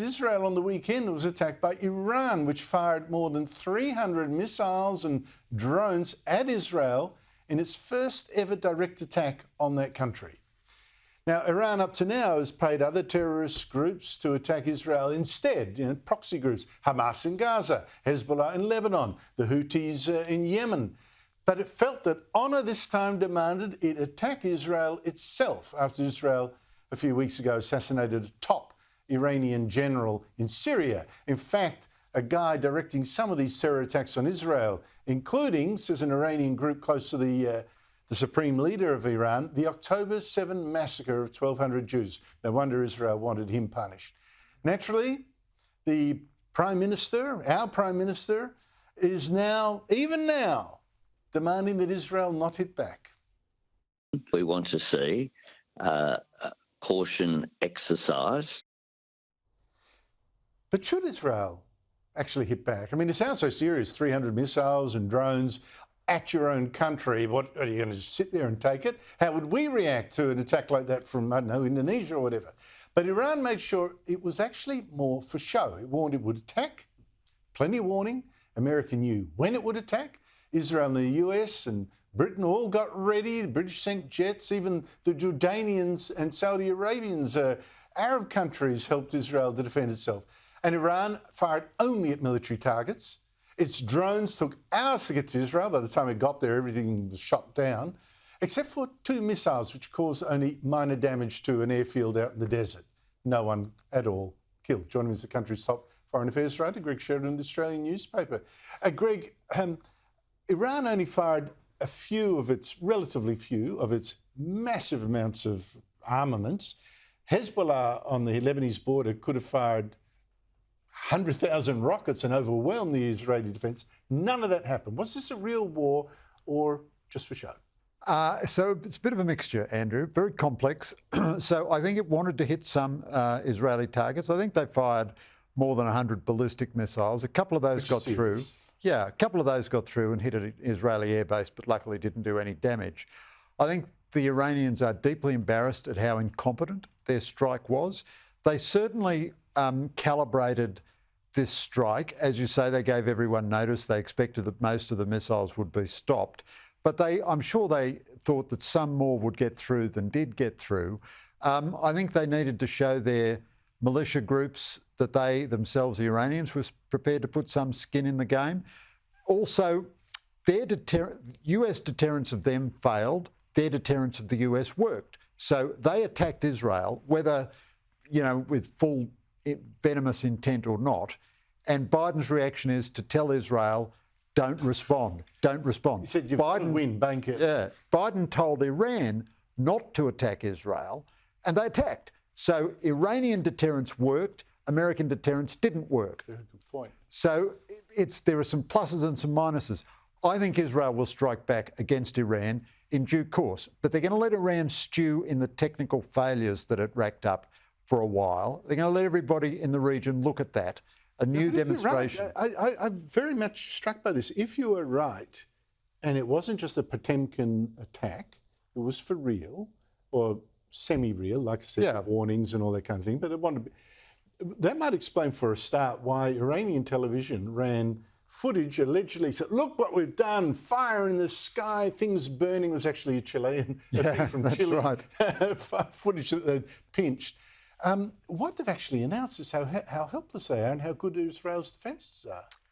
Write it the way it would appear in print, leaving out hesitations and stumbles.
Israel on the weekend was attacked by Iran, which fired more than 300 missiles and drones at Israel in its first ever direct attack on that country. Now, Iran up to now has paid other terrorist groups to attack Israel instead, proxy groups, Hamas in Gaza, Hezbollah in Lebanon, the Houthis in Yemen. But it felt that honour this time demanded it attack Israel itself after Israel a few weeks ago assassinated a top Iranian general in Syria. In fact, a guy directing some of these terror attacks on Israel, including, says an Iranian group close to the supreme leader of Iran, the October 7 massacre of 1,200 Jews. No wonder Israel wanted him punished. Naturally, the Prime Minister, our Prime Minister, is now, even now, demanding that Israel not hit back. We want to see caution exercised. But should Israel actually hit back? I mean, it sounds so serious, 300 missiles and drones at your own country. What, are you going to just sit there and take it? How would we react to an attack like that from, I don't know, Indonesia or whatever? But Iran made sure it was actually more for show. It warned it would attack, plenty of warning. America knew when it would attack. Israel and the US and Britain all got ready. The British sent jets. Even the Jordanians and Saudi Arabians, Arab countries, helped Israel to defend itself. And Iran fired only at military targets. Its drones took hours to get to Israel. By the time it got there, everything was shot down, except for 2 missiles, which caused only minor damage to an airfield out in the desert. No one at all killed. Joining me is the country's top foreign affairs writer, Greg Sheridan, the Australian newspaper. Greg, Iran only fired relatively few of its massive amounts of armaments. Hezbollah on the Lebanese border could have fired 100,000 rockets and overwhelmed the Israeli defence. None of that happened. Was this a real war or just for show? So it's a bit of a mixture, Andrew, very complex. So I think it wanted to hit some Israeli targets. I think they fired more than 100 ballistic missiles. A couple of those got through. Yeah, a couple of those got through and hit an Israeli airbase, but luckily didn't do any damage. I think the Iranians are deeply embarrassed at how incompetent their strike was. They certainly calibrated this strike. As you say, they gave everyone notice. They expected that most of the missiles would be stopped. But I'm sure they thought that some more would get through than did get through. I think they needed to show their militia groups that they themselves, the Iranians, were prepared to put some skin in the game. Also, their US deterrence of them failed. Their deterrence of the US worked. So they attacked Israel, whether, with full venomous intent or not. And Biden's reaction is to tell Israel, don't respond, don't respond. He said, you've got to win, bank it. Yeah. Biden told Iran not to attack Israel, and they attacked. So Iranian deterrence worked, American deterrence didn't work. Very good point. So there are some pluses and some minuses. I think Israel will strike back against Iran in due course, but they're going to let Iran stew in the technical failures that it racked up for a while. They're going to let everybody in the region look at that. A new demonstration. Right, I'm very much struck by this. If you were right, and it wasn't just a Potemkin attack, it was for real, or semi-real, like I said, warnings and all that kind of thing, but that might explain for a start why Iranian television ran footage allegedly said, look what we've done, fire in the sky, things burning. It was actually a Chilean thing from Chile. Right. Footage that they'd pinched. What they've actually announced is how helpless they are and how good Israel's defences are.